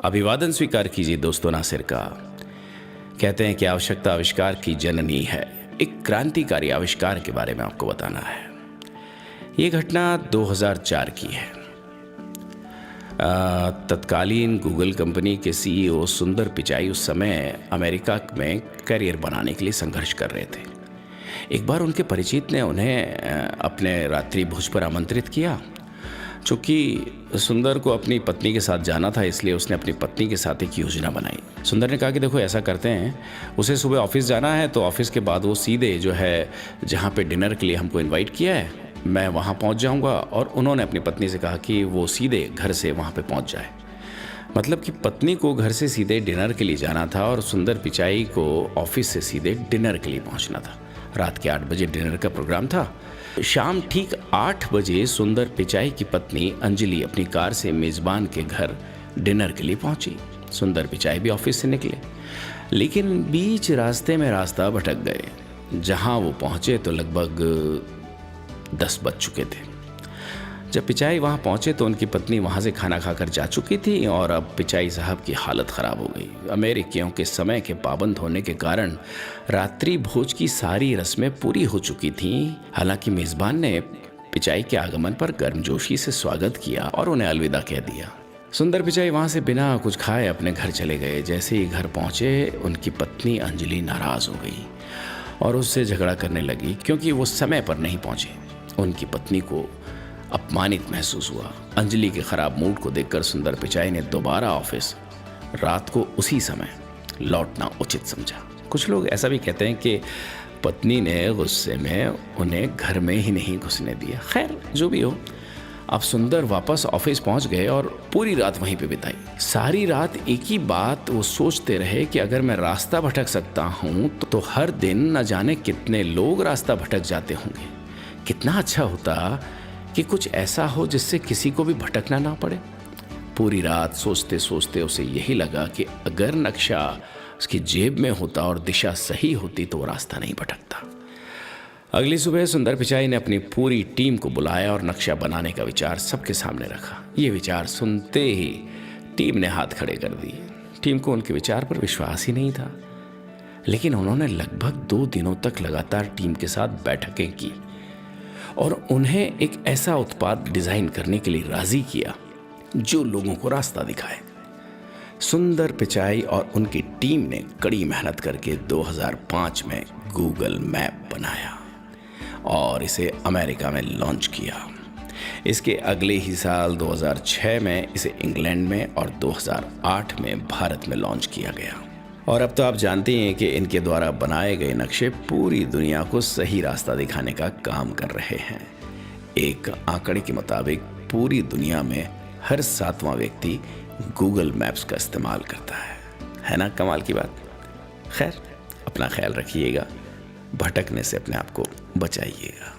अभिवादन स्वीकार कीजिए दोस्तों नासिर का। कहते हैं कि आवश्यकता आविष्कार की जननी है। एक क्रांतिकारी आविष्कार के बारे में आपको बताना है। ये घटना 2004 की है। तत्कालीन गूगल कंपनी के सीईओ सुंदर पिचाई उस समय अमेरिका में करियर बनाने के लिए संघर्ष कर रहे थे। एक बार उनके परिचित ने उन्हें अपने रात्रि भोज पर आमंत्रित किया। चूँकि सुंदर को अपनी पत्नी के साथ जाना था, इसलिए उसने अपनी पत्नी के साथ एक योजना बनाई। सुंदर ने कहा कि देखो ऐसा करते हैं, उसे सुबह ऑफिस जाना है, तो ऑफिस के बाद वो सीधे जो है जहाँ पे डिनर के लिए हमको इनवाइट किया है, मैं वहाँ पहुँच जाऊँगा। और उन्होंने अपनी पत्नी से कहा कि वो सीधे घर से वहाँ पे पहुँच जाए। मतलब कि पत्नी को घर से सीधे डिनर के लिए जाना था और सुंदर पिचाई को ऑफिस से सीधे डिनर के लिए पहुँचना था। रात के 8 बजे डिनर का प्रोग्राम था। शाम ठीक 8 बजे सुंदर पिचाई की पत्नी अंजलि अपनी कार से मेज़बान के घर डिनर के लिए पहुंची। सुंदर पिचाई भी ऑफिस से निकले, लेकिन बीच रास्ते में रास्ता भटक गए। जहां वो पहुंचे तो लगभग 10 बज चुके थे। जब पिचाई वहां पहुंचे तो उनकी पत्नी वहां से खाना खाकर जा चुकी थी और अब पिचाई साहब की हालत ख़राब हो गई। अमेरिकियों के समय के पाबंद होने के कारण रात्रि भोज की सारी रस्में पूरी हो चुकी थीं। हालांकि मेज़बान ने पिचाई के आगमन पर गर्मजोशी से स्वागत किया और उन्हें अलविदा कह दिया। सुंदर पिचाई वहां से बिना कुछ खाए अपने घर चले गए। जैसे ही घर पहुंचे, उनकी पत्नी अंजलि नाराज़ हो गई और उससे झगड़ा करने लगी क्योंकि वो समय पर नहीं पहुंचे। उनकी पत्नी को अपमानित महसूस हुआ। अंजलि के खराब मूड को देखकर सुंदर पिचाई ने दोबारा ऑफिस रात को उसी समय लौटना उचित समझा। कुछ लोग ऐसा भी कहते हैं कि पत्नी ने गुस्से में उन्हें घर में ही नहीं घुसने दिया। खैर, जो भी हो, अब सुंदर वापस ऑफिस पहुंच गए और पूरी रात वहीं पे बिताई। सारी रात एक ही बात वो सोचते रहे कि अगर मैं रास्ता भटक सकता हूं तो हर दिन न जाने कितने लोग रास्ता भटक जाते होंगे। कितना अच्छा होता कि कुछ ऐसा हो जिससे किसी को भी भटकना ना पड़े। पूरी रात सोचते सोचते उसे यही लगा कि अगर नक्शा उसकी जेब में होता और दिशा सही होती तो वो रास्ता नहीं भटकता। अगली सुबह सुंदर पिचाई ने अपनी पूरी टीम को बुलाया और नक्शा बनाने का विचार सबके सामने रखा। ये विचार सुनते ही टीम ने हाथ खड़े कर दिए। टीम को उनके विचार पर विश्वास ही नहीं था, लेकिन उन्होंने लगभग 2 दिनों तक लगातार टीम के साथ बैठकें की और उन्हें एक ऐसा उत्पाद डिजाइन करने के लिए राजी किया जो लोगों को रास्ता दिखाए। सुंदर पिचाई और उनकी टीम ने कड़ी मेहनत करके 2005 में गूगल मैप बनाया और इसे अमेरिका में लॉन्च किया। इसके अगले ही साल 2006 में इसे इंग्लैंड में और 2008 में भारत में लॉन्च किया गया। और अब तो आप जानते हैं कि इनके द्वारा बनाए गए नक्शे पूरी दुनिया को सही रास्ता दिखाने का काम कर रहे हैं। एक आंकड़े के मुताबिक पूरी दुनिया में हर 7वां व्यक्ति गूगल मैप्स का इस्तेमाल करता है ना? कमाल की बात। खैर, अपना ख्याल रखिएगा, भटकने से अपने आप को बचाइएगा।